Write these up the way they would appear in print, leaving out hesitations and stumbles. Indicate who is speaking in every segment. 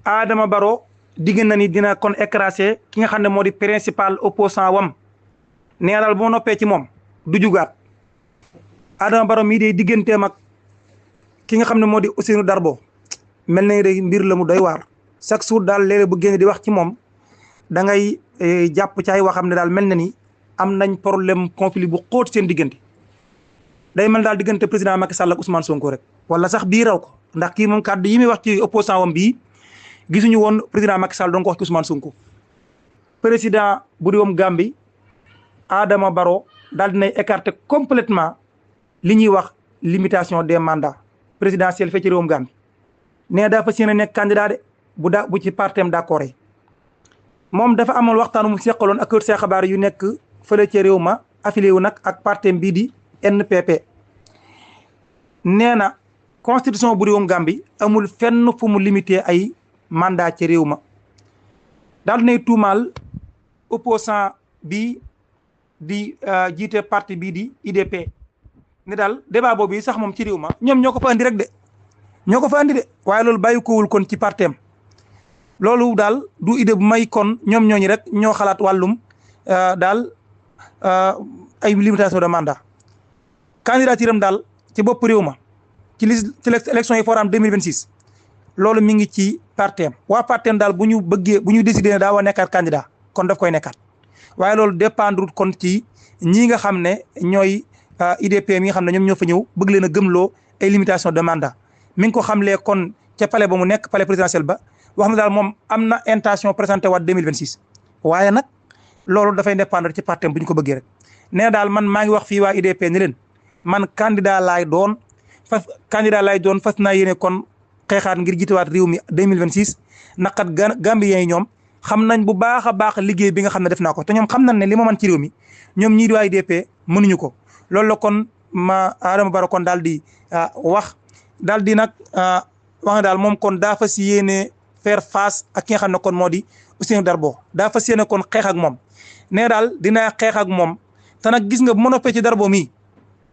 Speaker 1: Adama Barrow digg na ni dina kon écraser ki nga xam ne moo di principal opposant wam nee daal boo noppee ci moom du jugaat Adama Barrow mii de digganteem ak ki nga xam ne moo di Ousseynou Darbo mel na de mbir la mu doy waar chaque jour daal léeg-léeg bu génn di wax ci moom da ngay jàpp ci ay waxam ne daal mel na ni am nañ problème conflit bu xóot seen diggante day mel daal diggante président Macky Sall ak Ousmane Sonko rek wala sax bii raw ko ndax kii moom kàddu yi muy wax ci opposant wam bii gisuñu woon président Macky Sall doon ko wax ci Ousmane Sonko président bu réewum Gambie Adama Barrow daal dinay écarter complètement li ñuy wax limitation des mandats présidentiels fee ci réewum Gambie nee daa fas yéene nekk candidat de bu ci partem d'accord yi moom dafa amoon waxtaan mu seqaloon ak kër see xabaar yu nekk fële ci réew ma affilié wu nag ak partem bii di NPP nee na constitution bu réewum Gambie amul fenn fu mu limité ay mandat ci réew ma daal dinay tuumaal opposant bi di jiite parti bii di IDP ne daal débat boobu sax moom ci réew ma ñoom ñoo ko fa andi rek de ñoo ko fa andi de waaye loolu bàyyi kowul kon ci partem loolu daal du idée bu may kon ñoom ñooñu rek ñoo xalaat wàllum daal ay limitation de mandat candidature am daal ci bopp réew ma ci élection yi foram 2026 loolu mi ngi ci partem waa partem daal bu ñu décidé ne daa war nekkaat candidat kon daf koy nekkaat waaye loolu dépendre kon ci ñii nga xam ne ñooy IDP mi nga xam ne ñoom ñoo fa ñëw bëgg leen a gëmloo ay limitation de mandat mi ngi ko xamlee kon ca palais ba mu nekk palais présidentiel ba wax na daal moom am na intention présenté waat 2026 waaye nag loolu dafay dépendre ci partem bu ñu ko bëggee rek nee daal man maa ngi wax fii waa IDP ni leen man candidat laay doon fas naa yéene kon xeexaat ngir jiitewaat réew mi 2026 naqat Gambien yi ñoom xam nañ bu baax a baax liggéey bi nga xam ne def naa ko te ñoom xam nañ ne li ma mën ci réew mi ñoom ñii di waa IDP mënuñu ko loolu la kon Adama Barrow kon daal di wax daal di nag wax nga daal moom kon daa fas yéene faire face ak ki nga xam ne kon moo di Ousseynou Darbo daa fas yéene kon xeex ak moom nee daal dina xeex ak moom te nag gis nga bu ma noppee ci Darbo mii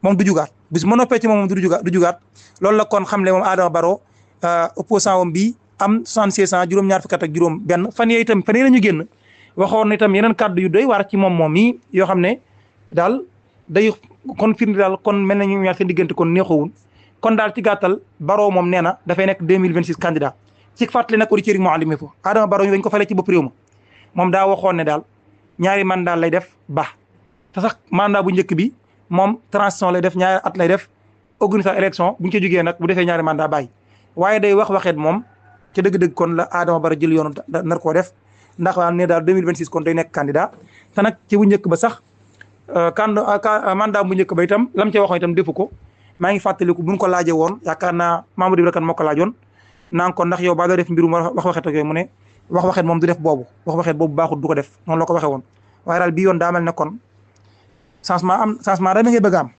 Speaker 1: moom du jugaat bis ma noppee ci moom du jugaat loolu la kon xamle moom Adama Barrow opposant wam bi am 76 ans juróom-ñaar fukki at ak juróom benn fan yee la ñu génn waxoon na itam yeneen kàddu yu doy war ci moom mii yoo xam ne daal day kon firnde daal kon mel na ñu ñaar seen diggante kon neexoowul kon daal ci gàttal Barrow moom nee na dafay nekk 2026 candidat ci fàttali nag auditeurs yi moo àndimee foofu Adama Barrow ñu dañ ko fale ci bopp réew ma moom daa waxoon ne daal ñaari mandat lay def baax te sax mandat bu njëkk bi moom transition lay def ñaari at lay def organiser élection bu ñu ko jógee nag bu defee ñaari mandat bàyyi waaye day waxeet moom ca dëgg-dëgg kon la Adama Barrow jël yoonu nar koo def ndax waa ne daal 2026 kon day nekk candidat te nag ci bu njëkk ba sax mandat bu njëkk ba itam lam ca waxoon itam defu ko maa ngi fàttaliku buñ ko laajee woon yaakaar naa Mamadou Ibra Kane moo ko laajoon naan ko ndax yow baa doo def mbirum wax waxeet ak yooyu mu ne wax waxeet moom du def boobu wax waxeet boobu baaxut du ko def noonu la ko waxee woon waaye daal bii yoon daa mel ne kon changement da ngay bëgg am